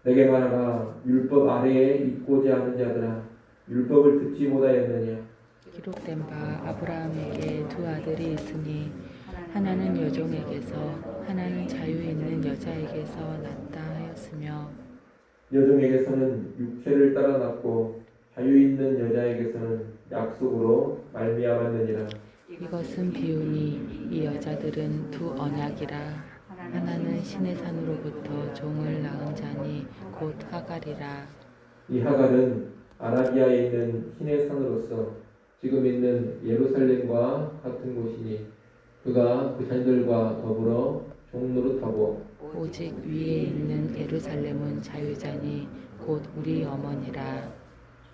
내게 말하라. 율법 아래에 있고자 하는 자들아, 율법을 듣지 못하였느냐. 기록된 바 아브라함에게 두 아들이 있으니 하나는 여종에게서 하나는 자유 있는 여자에게서 났다 하였으며 여종에게서는 육체를 따라 났고 자유 있는 여자에게서는 약속으로 말미암았느니라. 이것은 비유니 이 여자들은 두 언약이라. 하나는 신의 산으로부터 종을 낳은 자니 곧 하갈이라. 이 하갈은 아라비아에 있는 신의 산으로서 지금 있는 예루살렘과 같은 곳이니 그가 그 자녀들과 더불어 종노릇하고 오직 위에 있는 예루살렘은 자유자니 곧 우리 어머니라.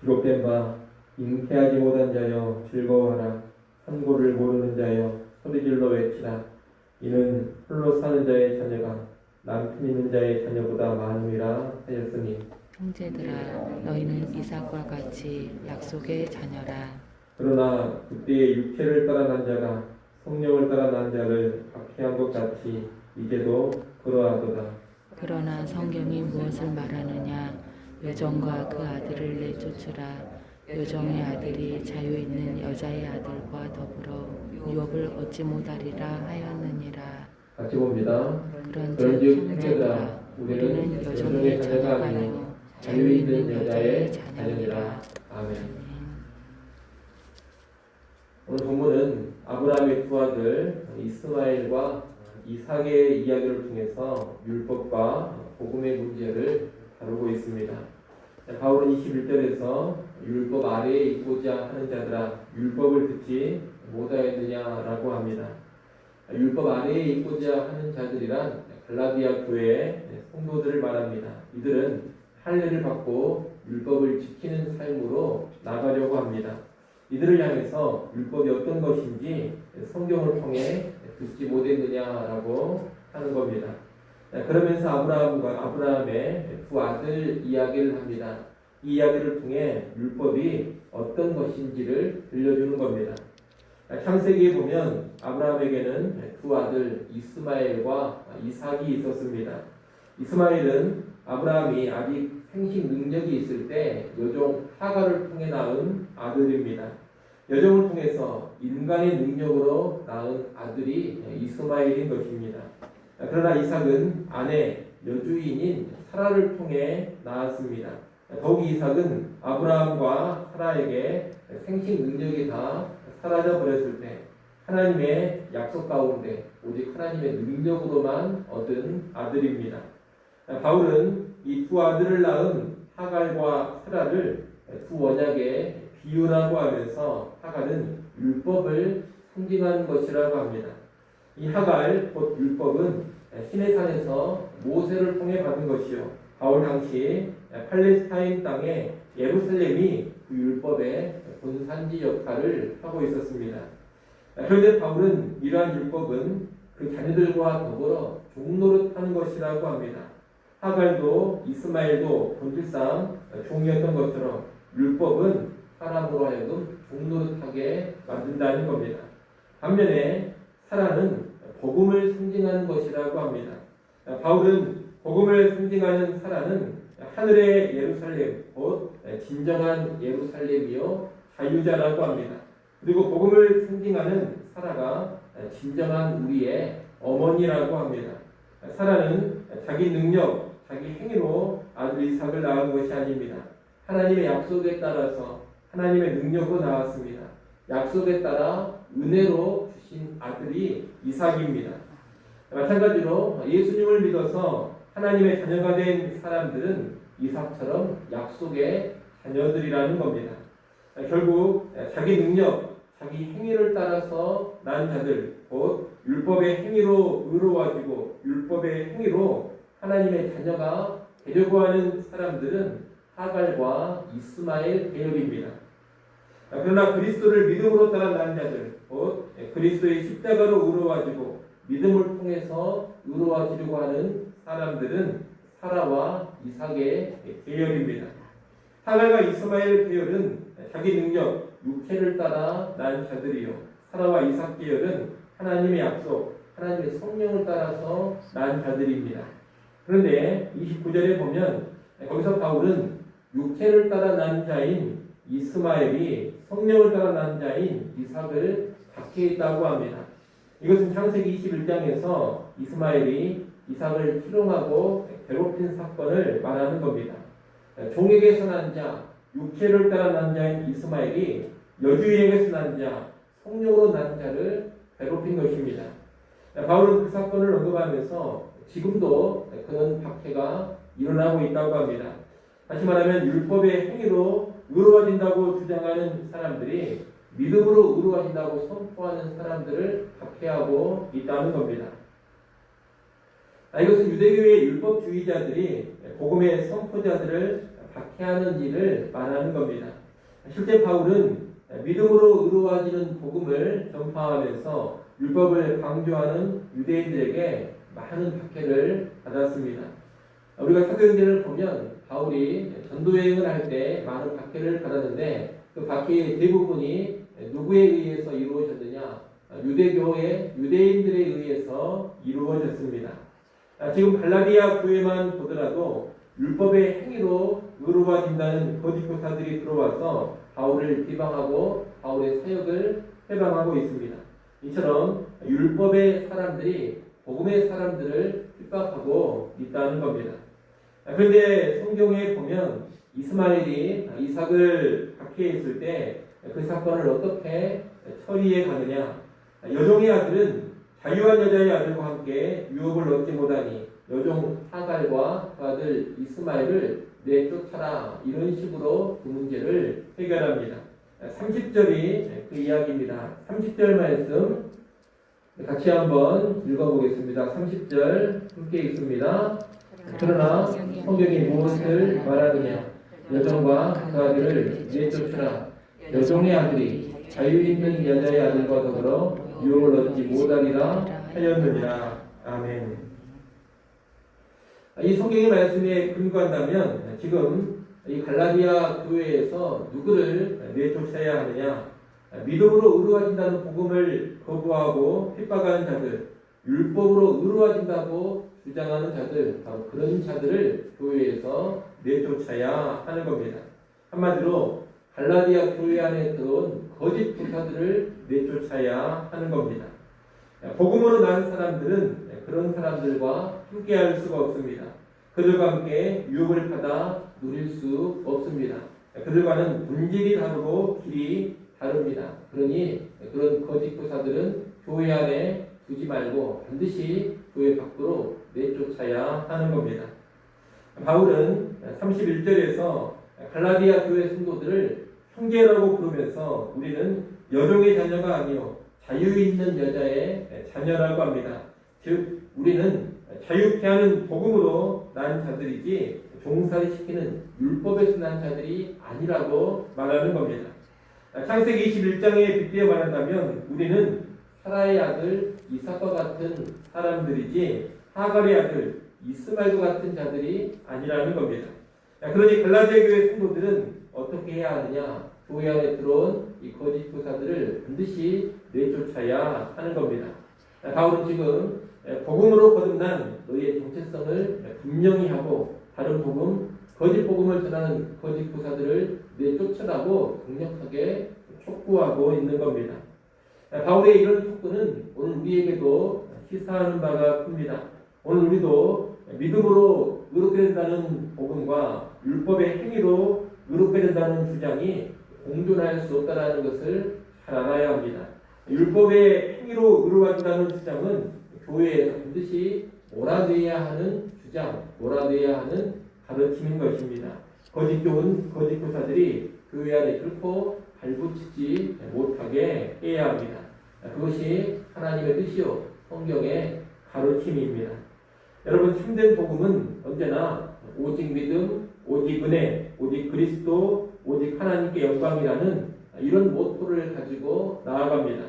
기록된 바 잉태하지 못한 자여 즐거워하라. 산고를 모르는 자여 소리질러 외치라. 이는 홀로 사는 자의 자녀가 남편 있는 자의 자녀보다 많음이라 하였으니. 형제들아 너희는 이삭과 같이 약속의 자녀라. 그러나 그때의 육체를 따라 난 자가 성령을 따라 난 자를 박해한 것 같이 이제도 그러하도다. 그러나 성경이 무엇을 말하느냐. 여종과 그 아들을 내쫓으라. 여종의 아들이 자유 있는 여자의 아들과 더불어 유업을 얻지 못하리라 하였느니라. 같이 봅니다. 그런즉 형제들아 우리는 여종의 자녀가 아니요 자유 있는 여자의 자녀니라. 아멘. 오늘 본문은 아브라함의 두 아들 이스마엘과 이삭의 이야기를 통해서 율법과 복음의 문제를 다루고 있습니다. 바울은 21절에서 율법 아래에 있고자 하는 자들아 율법을 듣지 못하였느냐라고 합니다. 율법 아래에 있고자 하는 자들이란 갈라디아 교회의 성도들을 말합니다. 이들은 할례를 받고 율법을 지키는 삶으로 나가려고 합니다. 이들을 향해서 율법이 어떤 것인지 성경을 통해 듣지 못했느냐라고 하는 겁니다. 그러면서 아브라함의 두 아들 이야기를 합니다. 이 이야기를 통해 율법이 어떤 것인지를 들려주는 겁니다. 창세기에 보면 아브라함에게는 두 아들 이스마엘과 이삭이 있었습니다. 이스마엘은 아브라함이 아직 생식 능력이 있을 때 여종 하갈을 통해 낳은 아들입니다. 여종을 통해서 인간의 능력으로 낳은 아들이 이스마엘인 것입니다. 그러나 이삭은 아내 여주인인 사라를 통해 낳았습니다. 더욱 이삭은 아브라함과 사라에게 생식 능력이 다 사라져 버렸을 때 하나님의 약속 가운데 오직 하나님의 능력으로만 얻은 아들입니다. 바울은 이 두 아들을 낳은 하갈과 사라를 두 언약의 비유라고 하면서 하갈은 율법을 상징하는 것이라고 합니다. 이 하갈 곧 율법은 시내 산에서 모세를 통해 받은 것이요 바울 당시 팔레스타인 땅의 예루살렘이 그 율법의 본산지 역할을 하고 있었습니다. 그런데 바울은 이러한 율법은 그 자녀들과 더불어 종노릇하는 것이라고 합니다. 하갈도 이스마엘도 본질상 종이었던 것처럼 율법은 사람으로 하여금 종노릇하게 만든다는 겁니다. 반면에 사라는 복음을 상징하는 것이라고 합니다. 바울은 복음을 상징하는 사라는 하늘의 예루살렘, 곧 진정한 예루살렘이요 자유자라고 합니다. 그리고 복음을 상징하는 사라가 진정한 우리의 어머니라고 합니다. 사라는 자기 능력, 자기 행위로 아들 이삭을 낳은 것이 아닙니다. 하나님의 약속에 따라서 하나님의 능력으로 낳았습니다. 약속에 따라 은혜로 주신 아들이 이삭입니다. 마찬가지로 예수님을 믿어서 하나님의 자녀가 된 사람들은 이삭처럼 약속의 자녀들이라는 겁니다. 결국 자기 능력, 자기 행위를 따라서 난 자들, 곧 율법의 행위로 의로워지고 율법의 행위로 하나님의 자녀가 되려고 하는 사람들은 하갈과 이스마엘 계열입니다. 그러나 그리스도를 믿음으로 따라 난 자들, 곧 그리스도의 십자가로 의로워지고 믿음을 통해서 의로워지려고 하는 사람들은 사라와 이삭의 계열입니다. 하갈과 이스마엘 계열은 자기 능력, 육체를 따라 난 자들이요. 사라와 이삭 계열은 하나님의 약속, 하나님의 성령을 따라서 난 자들입니다. 그런데 29절에 보면 거기서 바울은 육체를 따라 난 자인 이스마엘이 성령을 따라 난 자인 이삭을 박해했다고 합니다. 이것은 창세기 21장에서 이스마엘이 이삭을 희롱하고 괴롭힌 사건을 말하는 겁니다. 종에게서 난 자, 육체를 따라 난 자인 이스마엘이 여주인에게서 난 자, 성령으로 난 자를 괴롭힌 것입니다. 바울은 그 사건을 언급하면서 지금도 그런 박해가 일어나고 있다고 합니다. 다시 말하면 율법의 행위로 의로워진다고 주장하는 사람들이 믿음으로 의로워진다고 선포하는 사람들을 박해하고 있다는 겁니다. 이것은 유대교의 율법주의자들이 복음의 선포자들을 박해하는 일을 말하는 겁니다. 실제 바울은 믿음으로 의로워지는 복음을 전파하면서 율법을 강조하는 유대인들에게 많은 박해를 받았습니다. 우리가 사도행전을 보면 바울이 전도여행을 할 때 많은 박해를 받았는데 그 박해의 대부분이 누구에 의해서 이루어졌느냐? 유대교의 유대인들에 의해서 이루어졌습니다. 지금 갈라디아 교회만 보더라도 율법의 행위로 의로워진다는 거짓 교사들이 들어와서 바울을 비방하고 바울의 사역을 해방하고 있습니다. 이처럼 율법의 사람들이 복음의 사람들을 핍박하고 있다는 겁니다. 그런데 성경에 보면 이스마엘이 이삭을 박해했을 때 그 사건을 어떻게 처리해 가느냐? 여종의 아들은 자유한 여자의 아들과 함께 유업을 얻지 못하니 여종 하갈과 그 아들 이스마엘을 내쫓아라, 이런 식으로 그 문제를 해결합니다. 30절이 그 이야기입니다. 30절 말씀 같이 한번 읽어보겠습니다. 30절 함께 읽습니다. 그러나 성경이 무엇을 말하느냐? 여종과 그 아들을 내쫓으라. 여종의 아들이 자유 있는 여자의 아들과 더불어 유업을 얻지 못하리라 하였느니라. 아멘. 이 성경의 말씀에 근거한다면 지금 이 갈라디아 교회에서 누구를 내쫓아야 하느냐? 믿음으로 의로워진다는 복음을 거부하고 핍박하는 자들, 율법으로 의로워진다고 주장하는 자들, 바로 그런 자들을 교회에서 내쫓아야 하는 겁니다. 한마디로 갈라디아 교회 안에 들어온 거짓 교사들을 내쫓아야 하는 겁니다. 복음으로 난 사람들은 그런 사람들과 함께할 수가 없습니다. 그들과 함께 유혹을 받아 누릴 수 없습니다. 그들과는 본질이 다르고 길이 다릅니다. 그러니 그런 거짓 교사들은 교회 안에 두지 말고 반드시 교회 밖으로 내쫓아야 하는 겁니다. 바울은 31절에서 갈라디아 교회 성도들을 형제라고 부르면서 우리는 여종의 자녀가 아니요 자유 있는 여자의 자녀라고 합니다. 즉 우리는 자유케 하는 복음으로 난 자들이지 종살이시키는 율법에서 난 자들이 아니라고 말하는 겁니다. 창세기 21장에 빗대어 말한다면 우리는 사라의 아들 이삭과 같은 사람들이지 하갈의 아들 이스마엘과 같은 자들이 아니라는 겁니다. 그러니 갈라디아 교회 성도들은 어떻게 해야 하느냐? 교회 안에 들어온 이 거짓 교사들을 반드시 내쫓아야 하는 겁니다. 바울은 지금 복음으로 거듭난 너희의 정체성을 분명히 하고 다른 복음, 거짓 복음을 전하는 거짓 교사들을 내쫓으라고 강력하게 촉구하고 있는 겁니다. 바울의 이런 촉구는 오늘 우리에게도 시사하는 바가 큽니다. 오늘 우리도 믿음으로 의롭게 된다는 복음과 율법의 행위로 의롭게 된다는 주장이 공존할 수 없다는 것을 잘 알아야 합니다. 율법의 행위로 의로워진다는 주장은 교회에서 반드시 몰아내야 하는 주장, 몰아내야 하는 가르침인 것입니다. 거짓 교사들이 교회 안에 결코 발붙이지 못하게 해야 합니다. 그것이 하나님의 뜻이요 성경의 가르침입니다. 여러분, 참된 복음은 언제나 오직 믿음, 오직 은혜, 오직 그리스도, 오직 하나님께 영광이라는 이런 모토를 가지고 나아갑니다.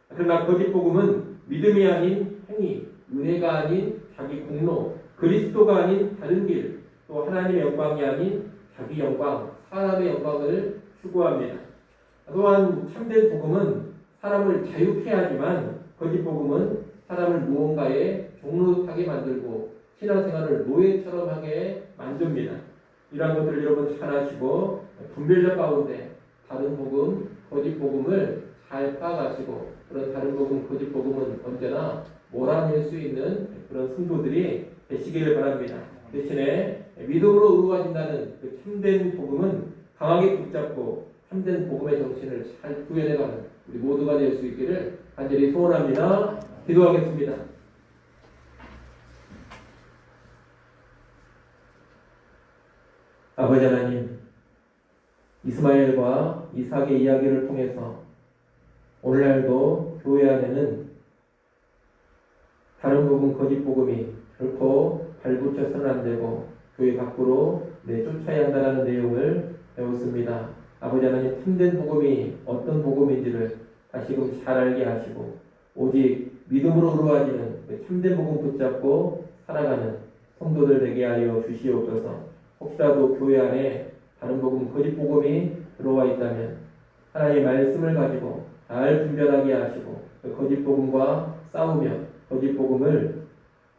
그러나 거짓 복음은 믿음이 아닌 행위, 은혜가 아닌 자기 공로, 그리스도가 아닌 다른 길, 또 하나님의 영광이 아닌 자기 영광, 사람의 영광을 추구합니다. 또한 참된 복음은 사람을 자유케 하지만 거짓 복음은 사람을 무언가에 종노릇하게 만들고 신앙생활을 노예처럼 하게 만듭니다. 이러한 것들을 여러분 잘 아시고 분별력 가운데 다른 복음, 거짓 복음을 잘 파악하시고 그런 다른 복음, 거짓 복음은 언제나 몰아낼 수 있는 그런 성도들이 되시기를 바랍니다. 대신에 믿음으로 의로워진다는 그 참된 복음은 강하게 붙잡고 참된 복음의 정신을 잘 구현해가는 우리 모두가 될 수 있기를 간절히 소원합니다. 기도하겠습니다. 아버지 하나님, 이스마엘과 이삭의 이야기를 통해서 오늘날도 교회 안에는 다른 복음, 거짓 복음이 결코 발붙여서는 안 되고 교회 밖으로 내쫓아야 한다는 내용을 배웠습니다. 아버지 하나님, 참된 복음이 어떤 복음인지를 다시금 잘 알게 하시고 오직 믿음으로 의로워지는 그 참된 복음 붙잡고 살아가는 성도들 되게 하여 주시옵소서. 혹시라도 교회 안에 다른 복음, 거짓 복음이 들어와 있다면 하나님의 말씀을 가지고 잘 분별하게 하시고 그 거짓 복음과 싸우며 거짓 복음을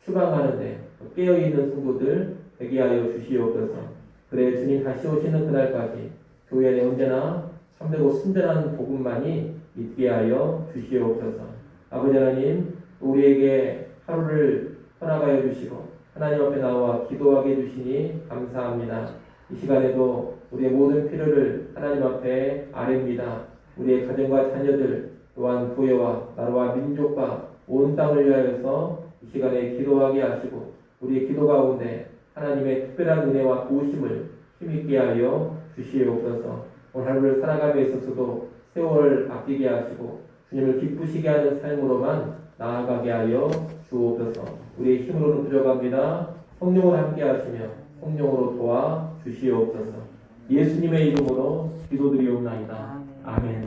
추방하는데 깨어있는 성도들 되게 하여 주시옵소서. 그래 주님 다시 오시는 그날까지 교회 안에 언제나 참되고 순전한 복음만이 있게 하여 주시옵소서. 아버지 하나님, 우리에게 하루를 허락하여 주시고 하나님 앞에 나와 기도하게 해주시니 감사합니다. 이 시간에도 우리의 모든 필요를 하나님 앞에 아뢰입니다. 우리의 가정과 자녀들 또한 교회와 나라와 민족과 온 땅을 위하여서 이 시간에 기도하게 하시고 우리의 기도 가운데 하나님의 특별한 은혜와 도우심을 힘있게 하여 주시옵소서. 오늘 하루를 살아감에 있어서도 세월을 아끼게 하시고 주님을 기쁘시게 하는 삶으로만 나아가게 하여 주옵소서. 우리의 힘으로는 부족합니다. 성령을 함께 하시며 성령으로 도와 주시옵소서. 예수님의 이름으로 기도드리옵나이다. 아멘.